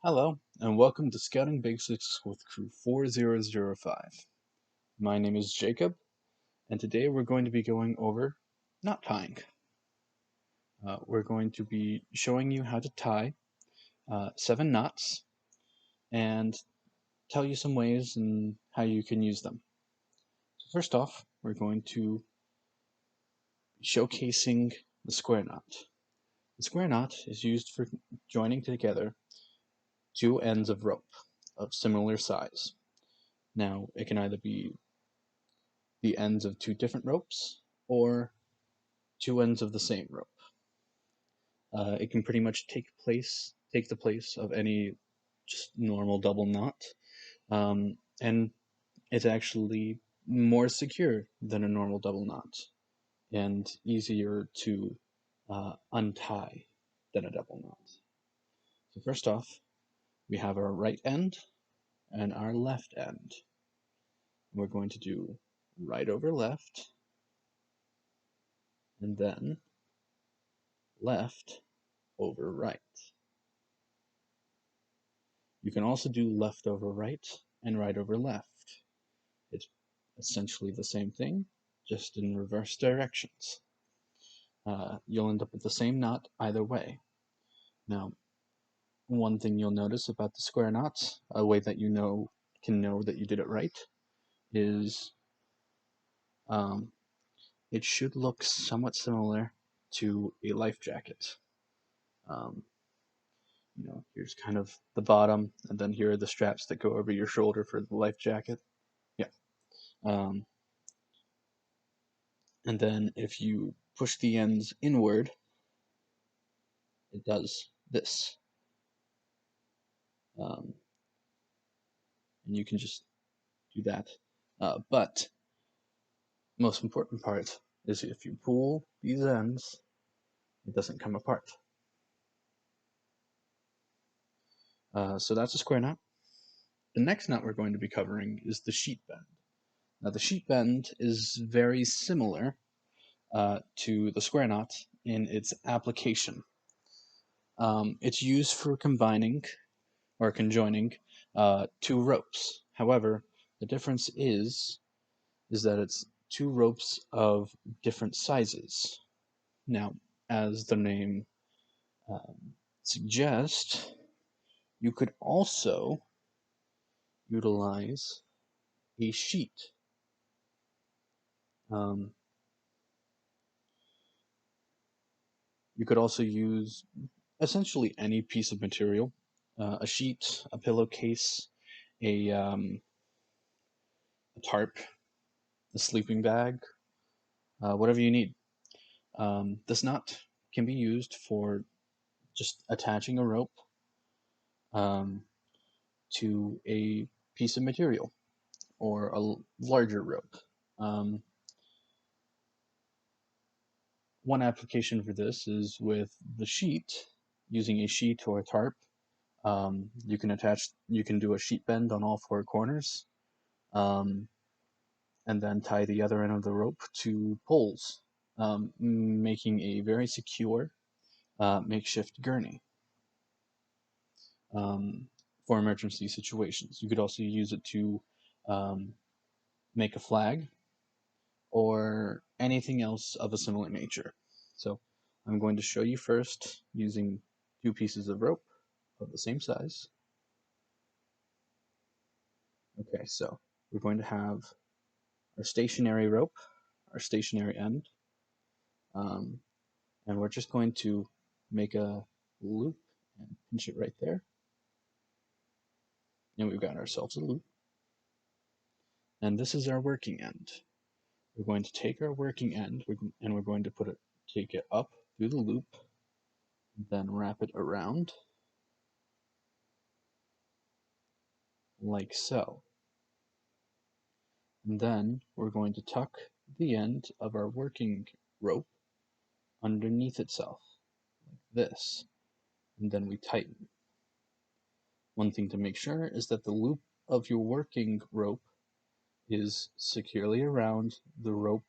Hello, and welcome to Scouting Basics with Crew 4005. My name is Jacob, and today we're going to be going over knot tying. We're going to be showing you how to tie 7 knots and tell you some ways and how you can use them. So first off, we're going to be showcasing the square knot. The square knot is used for joining together two ends of rope of similar size. Now, it can either be the ends of two different ropes or two ends of the same rope. It can pretty much take the place of any just normal double knot, and it's actually more secure than a normal double knot and easier to untie than a double knot. So first off, we have our right end and our left end. We're going to do right over left, and then left over right. You can also do left over right and right over left. It's essentially the same thing, just in reverse directions. You'll end up with the same knot either way. Now, one thing you'll notice about the square knots, a way that you can know that you did it right, is it should look somewhat similar to a life jacket. Um, here's kind of the bottom, and then here are the straps that go over your shoulder for the life jacket. Yeah. Um, and then if you push the ends inward, it does this. And you can just do that. But most important part is if you pull these ends, it doesn't come apart. So that's a square knot. The next knot we're going to be covering is the sheet bend. Now the sheet bend is very similar to the square knot in its application. It's used for combining or conjoining two ropes. However, the difference is that it's two ropes of different sizes. Now, as the name suggests, you could also utilize a sheet. You could also use essentially any piece of material, a sheet, a pillowcase, a tarp, a sleeping bag, whatever you need. This knot can be used for just attaching a rope to a piece of material or a larger rope. One application for this is with the sheet, using a sheet or a tarp. You can do a sheet bend on all four corners, and then tie the other end of the rope to poles, making a very secure makeshift gurney for emergency situations. You could also use it to make a flag or anything else of a similar nature. So I'm going to show you first using two pieces of rope of the same size. Okay, so we're going to have our stationary rope, our stationary end, and we're just going to make a loop and pinch it right there. And we've got ourselves a loop. And this is our working end. We're going to take our working end and we're going to take it up through the loop, then wrap it around like so. And then we're going to tuck the end of our working rope underneath itself, like this, and then we tighten. One thing to make sure is that the loop of your working rope is securely around the rope,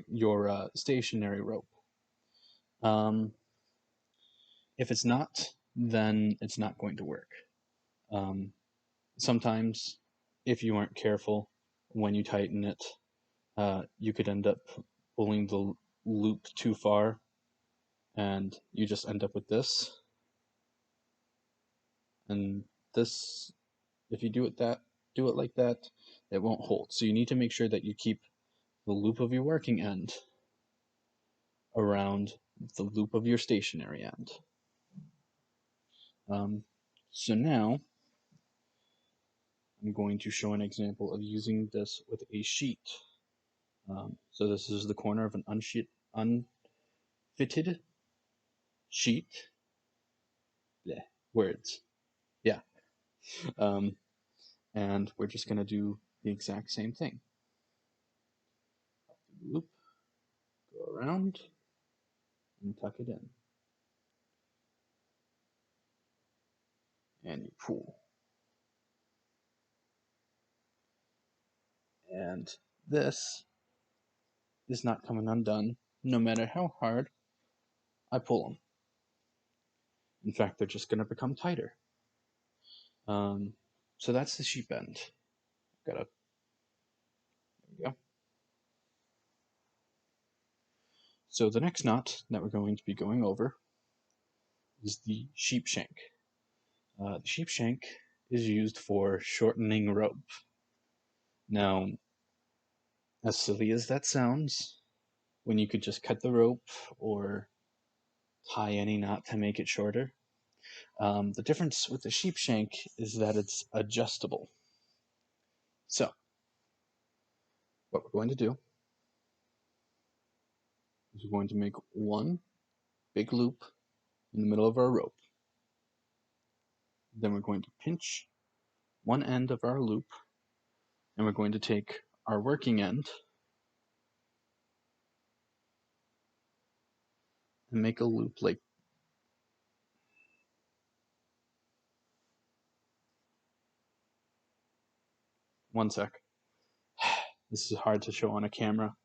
your stationary rope. If it's not, then it's not going to work. Um, Sometimes, if you aren't careful when you tighten it, you could end up pulling the loop too far, and you just end up with this. And this, if you do it like that, it won't hold. So you need to make sure that you keep the loop of your working end around the loop of your stationary end. Um, so now I'm going to show an example of using this with a sheet. So this is the corner of an unfitted sheet. Bleh, words. Yeah. Um, and we're just going to do the exact same thing. Loop, go around, and tuck it in. And you pull. And this is not coming undone, no matter how hard I pull them. In fact, they're just going to become tighter. So that's the sheep end. There we go. So the next knot that we're going to be going over is the sheep shank. The sheep shank is used for shortening rope. Now, as silly as that sounds, when you could just cut the rope or tie any knot to make it shorter, the difference with the sheep shank is that it's adjustable. So, what we're going to do is we're going to make one big loop in the middle of our rope. Then we're going to pinch one end of our loop, and we're going to take our working end and make a loop like one sec. This is hard to show on a camera.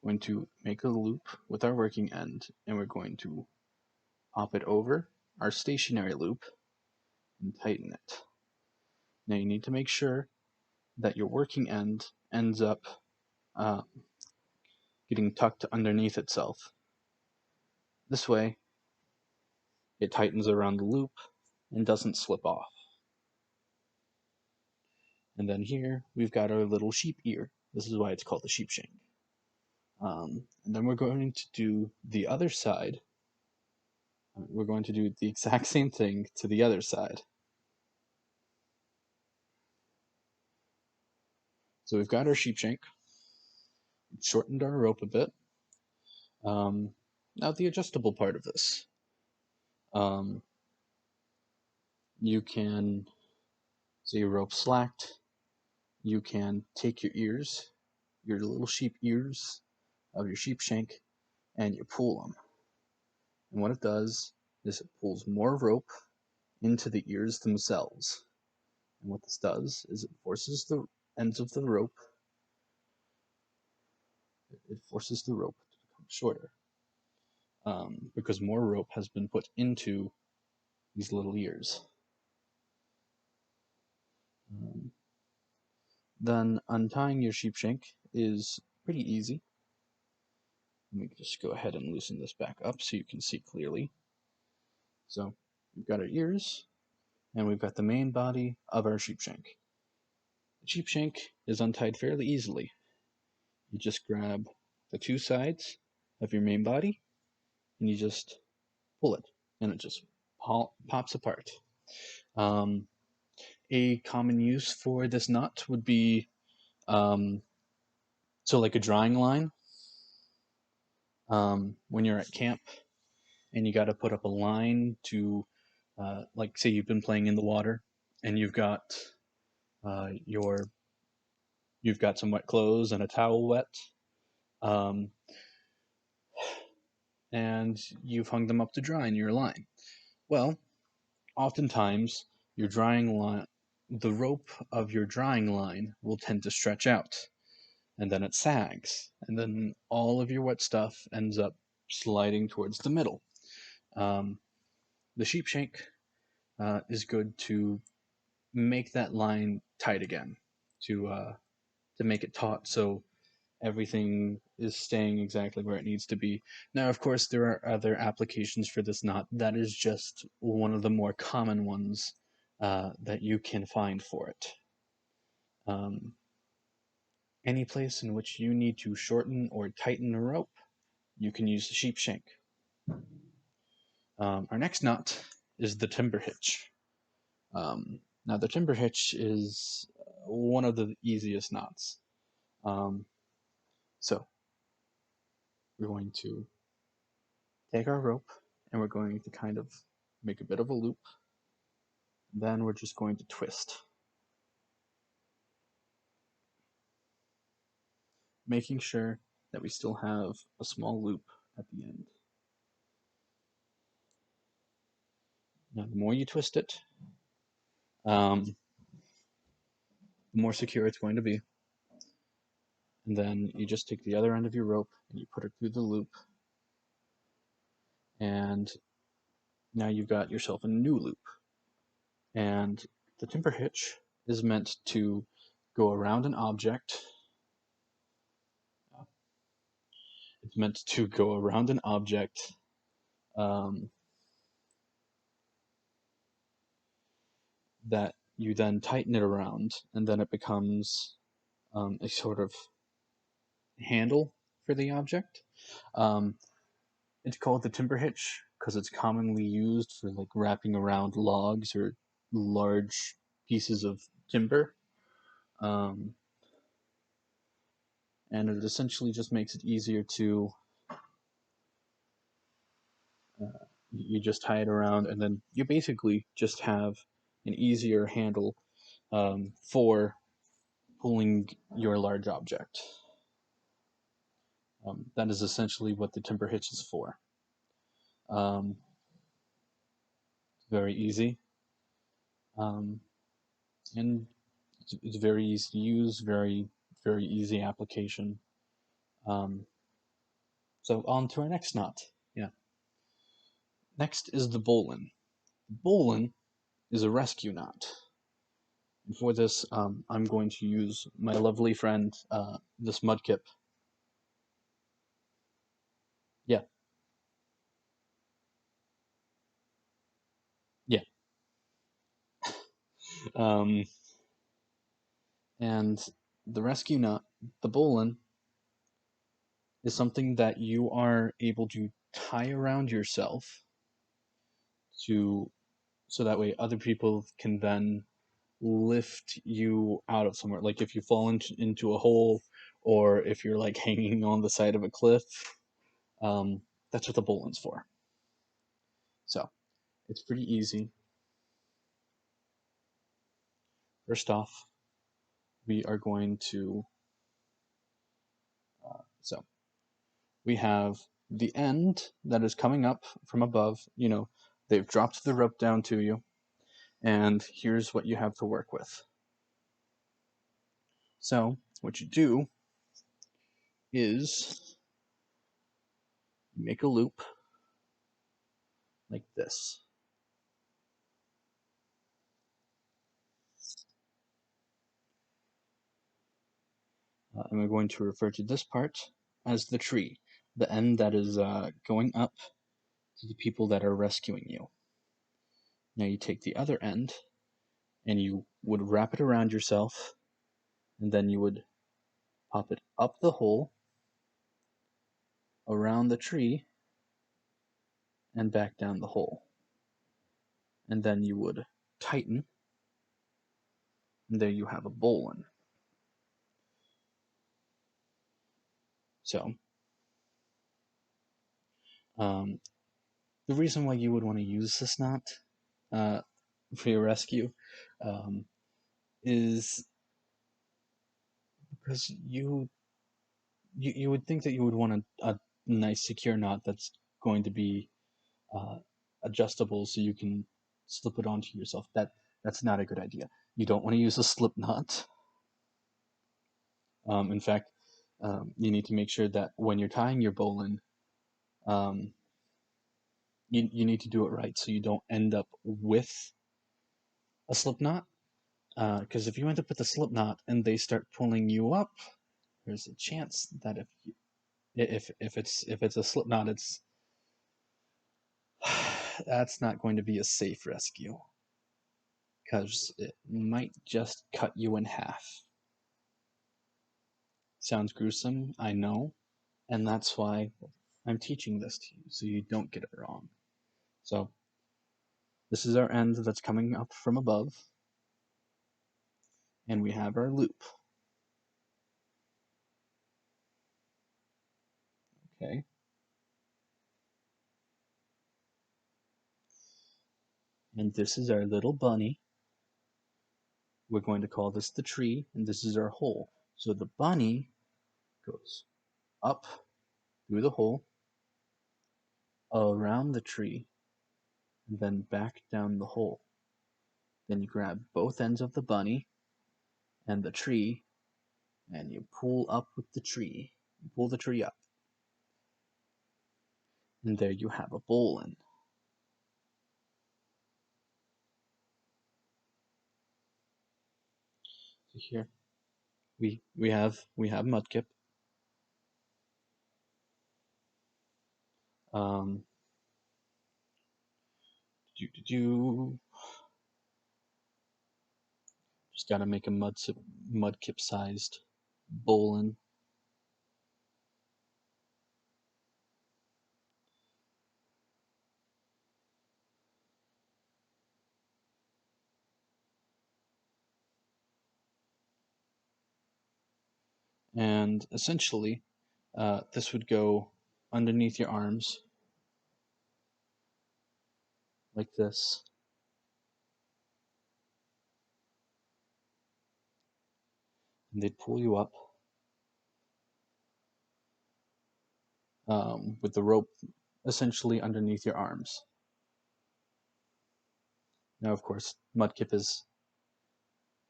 We're going to make a loop with our working end, and we're going to pop it over our stationary loop and tighten it. Now you need to make sure that your working end ends up getting tucked underneath itself. This way, it tightens around the loop and doesn't slip off. And then here, we've got our little sheep ear. This is why it's called the sheep shank. And then we're going to do the other side. We're going to do the exact same thing to the other side. So we've got our sheep shank. We've shortened our rope a bit. Now the adjustable part of this. You can, say your rope slacked, you can take your ears, your little sheep ears of your sheep shank, and you pull them. And what it does is it pulls more rope into the ears themselves. And what this does is it forces the ends of the rope, to become shorter. Because more rope has been put into these little ears. Then untying your sheep shank is pretty easy. Let me just go ahead and loosen this back up so you can see clearly. So we've got our ears, and we've got the main body of our sheep shank. The sheep shank is untied fairly easily. You just grab the two sides of your main body, and you just pull it, and it just pops apart. A common use for this knot would be so like a drying line. When you're at camp and you got to put up a line to, like, say you've been playing in the water and you've got some wet clothes and a towel wet, and you've hung them up to dry in your line. Well, oftentimes your drying line, the rope of your drying line will tend to stretch out, and then it sags, and then all of your wet stuff ends up sliding towards the middle. The sheep shank is good to make that line tight again, to make it taut so everything is staying exactly where it needs to be. Now, of course, there are other applications for this knot. That is just one of the more common ones that you can find for it. Um, any place in which you need to shorten or tighten a rope, you can use the sheep shank. Our next knot is the timber hitch. Now, the timber hitch is one of the easiest knots. Um, so, we're going to take our rope and we're going to kind of make a bit of a loop. Then we're just going to twist, making sure that we still have a small loop at the end. Now, the more you twist it, the more secure it's going to be. And then you just take the other end of your rope and you put it through the loop, and now you've got yourself a new loop. And the timber hitch is meant to go around an object. It's meant to go around an object um, that you then tighten it around, and then it becomes a sort of handle for the object. Um, it's called the timber hitch because it's commonly used for like wrapping around logs or large pieces of timber. Um, and it essentially just makes it easier to you just tie it around, and then you basically just have an easier handle for pulling your large object. That is essentially what the timber hitch is for. Um, very easy, um, and it's very easy to use, very easy application. Um, so on to our next knot. Yeah. Next is the bowline. The bowline is a rescue knot. And for this, I'm going to use my lovely friend, this mudkip. Yeah, yeah. Um, and the rescue knot, the bowline, is something that you are able to tie around yourself to so that way other people can then lift you out of somewhere. Like if you fall into a hole, or if you're like hanging on the side of a cliff, that's what the bowline's for. So it's pretty easy. First off, we are going to so we have the end that is coming up from above. You know, they've dropped the rope down to you, and here's what you have to work with. So what you do is you make a loop like this. And we're going to refer to this part as the tree, the end that is going up to the people that are rescuing you. Now you take the other end and you would wrap it around yourself, and then you would pop it up the hole, around the tree, and back down the hole. And then you would tighten, and there you have a bowline. So, um, the reason why you would want to use this knot uh, for your rescue um, is because you would think that you would want a nice secure knot that's going to be uh, adjustable so you can slip it onto yourself. That's not a good idea. You don't want to use a slip knot. In fact, you need to make sure that when you're tying your bowline, um, you need to do it right so you don't end up with a slip knot, because if you end up with a slip knot and they start pulling you up, there's a chance that if it's a slip knot, it's that's not going to be a safe rescue because it might just cut you in half. Sounds gruesome, I know, and that's why I'm teaching this to you so you don't get it wrong. So this is our end that's coming up from above, and we have our loop. Okay. And this is our little bunny. We're going to call this the tree, and this is our hole. So the bunny goes up through the hole, around the tree, and then back down the hole. Then you grab both ends of the bunny and the tree, and you pull up with the tree. You pull the tree up. And there you have a bowline. So here we have Mudkip. Um, just gotta make a Mudkip sized bowline. And essentially, this would go underneath your arms like this. And they'd pull you up with the rope essentially underneath your arms. Now, of course, Mudkip is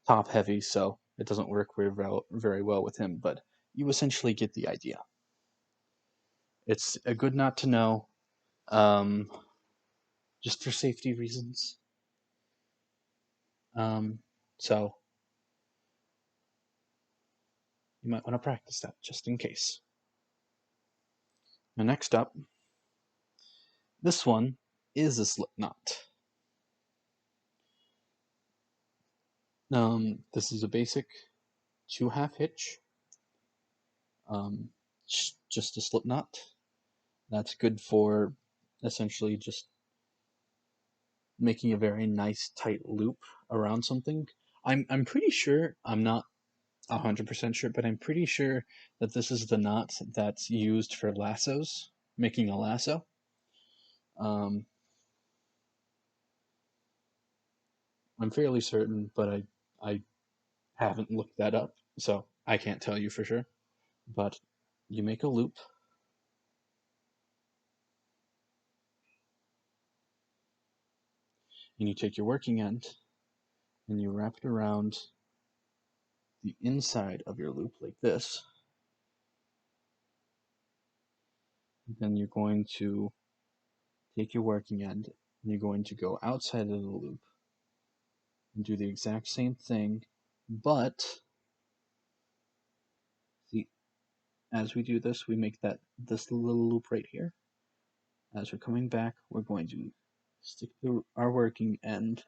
top heavy, so it doesn't work very well with him, but you essentially get the idea. It's a good knot to know, um, just for safety reasons. Um, so you might want to practice that just in case. Now, next up, this one is a slip knot. This is a basic 2/2 hitch, um, just a slip knot. That's good for essentially just making a very nice tight loop around something. I'm pretty sure, I'm not 100% sure, but I'm pretty sure that this is the knot that's used for lassos, making a lasso. Um, I'm fairly certain, but I haven't looked that up, so I can't tell you for sure. But you make a loop, and you take your working end, and you wrap it around the inside of your loop like this. Then you're going to take your working end, and you're going to go outside of the loop and do the exact same thing, but see, as we do this, we make this little loop right here. As we're coming back, we're going to stick our working end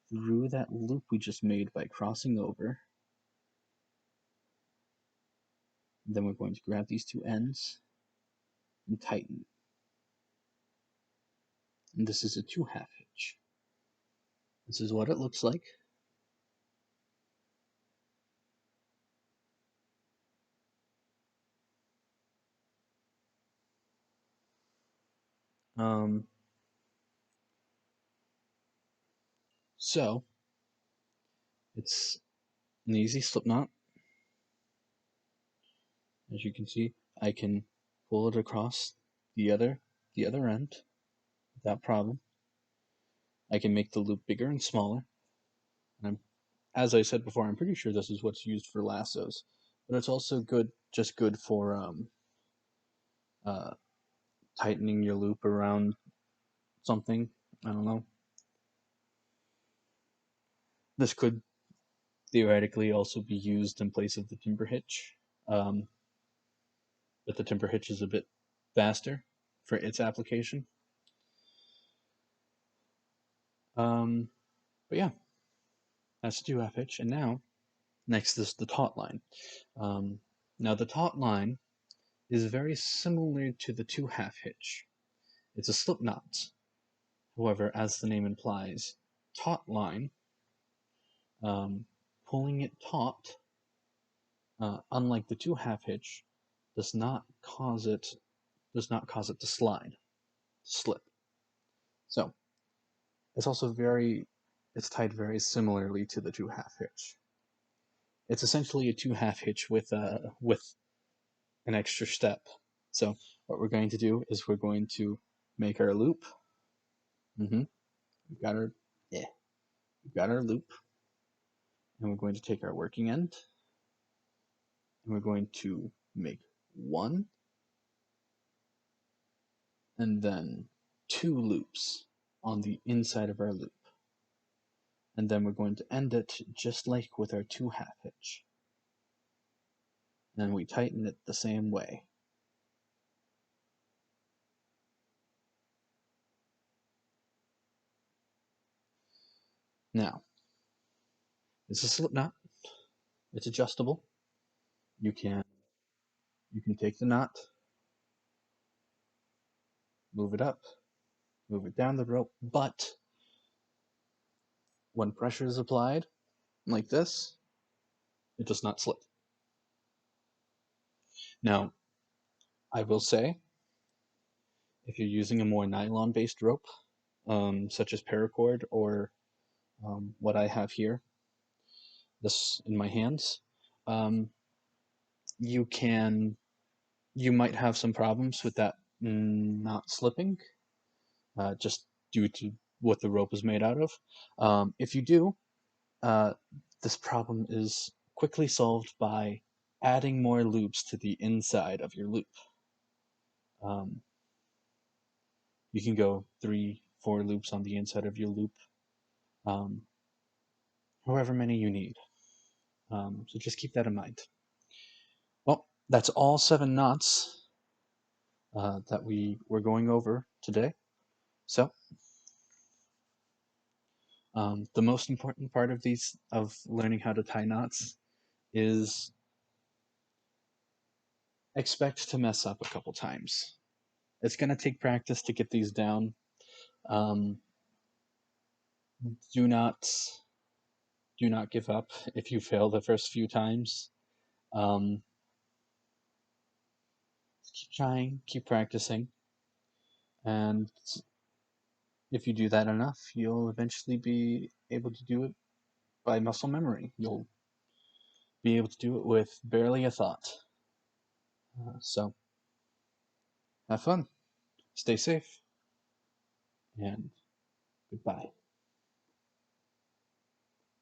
through that loop we just made by crossing over. Then we're going to grab these two ends and tighten. And this is a 2/2 hitch. This is what it looks like. Um, so it's an easy slip knot. As you can see, I can pull it across the other end without problem. I can make the loop bigger and smaller. And as I said before, I'm pretty sure this is what's used for lassos, but it's also just good for uh, tightening your loop around something. I don't know. This could theoretically also be used in place of the timber hitch, um, but the timber hitch is a bit faster for its application. Um, but yeah, that's the 2/2 hitch. And now, next is the taut line. Um, now, the taut line is very similar to the 2/2 hitch. It's a slip knot. However, as the name implies, taut line, pulling it taut, unlike the 2/2 hitch, does not cause it to slide, slip. So it's also it's tied very similarly to the 2/2 hitch. It's essentially a 2/2 hitch with an extra step. So what we're going to do is we're going to make our loop. Mm-hmm. We've got our yeah, we've got our loop, and we're going to take our working end, and we're going to make one, and then 2 loops on the inside of our loop. And then we're going to end it just like with our 2/2 hitch. And we tighten it the same way. Now, it's a slip knot. It's adjustable. You can take the knot, move it up, move it down the rope, but when pressure is applied, like this, it does not slip. Now, I will say, if you're using a more nylon-based rope, such as paracord or what I have here, this in my hands, um, you can you might have some problems with that not slipping, just due to what the rope is made out of. If you do, uh, this problem is quickly solved by adding more loops to the inside of your loop. Um, you can go 3, 4 loops on the inside of your loop, um, however many you need. So just keep that in mind. Well, that's all 7 knots that we were going over today. So the most important part of learning how to tie knots is expect to mess up a couple times. It's going to take practice to get these down. Um, do not give up if you fail the first few times. Um, keep trying, keep practicing, and if you do that enough, you'll eventually be able to do it by muscle memory. You'll be able to do it with barely a thought. So have fun, stay safe, and goodbye.